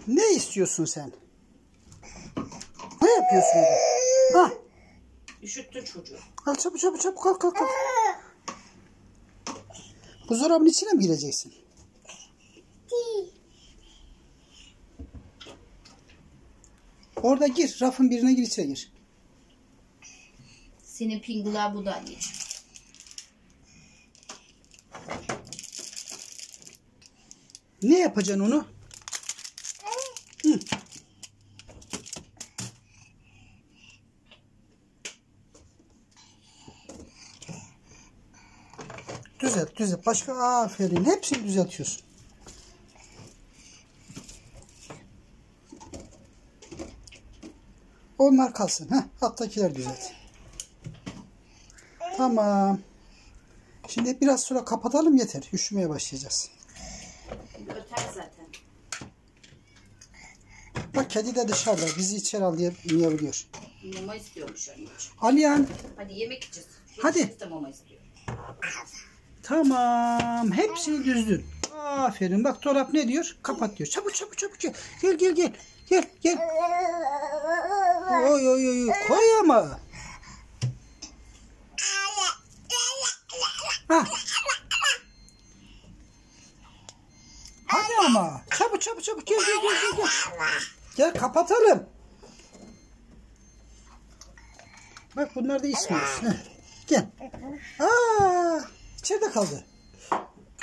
Ne istiyorsun sen? Ne yapıyorsun orada? Ha? Üşüttün çocuğu. Al çabuk çabuk çabuk kalk kalk kalk. Buzdolabının içine mi gireceksin? Orada gir. Rafın birine gir, içine gir. Senin pingula bu da anneciğim. Ne yapacaksın onu? Hı. Düzelt düzelt. Başka aferin. Hepsini düzeltiyorsun. Onlar kalsın. Heh, alttakiler düzelt. Tamam. Şimdi biraz sonra kapatalım yeter. Üşümeye başlayacağız. Öter zaten. Bak kedi de dışarıda. Bizi içeri al diye miyavlıyor. Mama istiyormuş anneciğim. Aliyan. Hadi yemek yiyeceğiz. Hadi. İkimiz de mama istiyor. Tamam. Hepsini düzdün. Aferin. Bak Torap ne diyor? Kapat diyor. Çabuk çabuk çabuk. Gel gel gel. Gel gel. Oy oy oy. Koy ama. Ha. Hadi ama. Çabuk çabuk çabuk. Gel gel gel gel. Gel kapatalım. Bak bunlar da içmiyoruz. Gel. İçeride kaldı.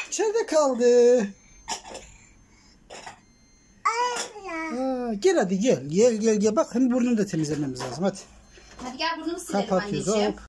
İçeride kaldı. Gel hadi gel. Gel. Bak hem burnunu da temizlememiz lazım. Hadi. Hadi gel burnunu silelim Kapatıyoruz. anneciğim. Hop.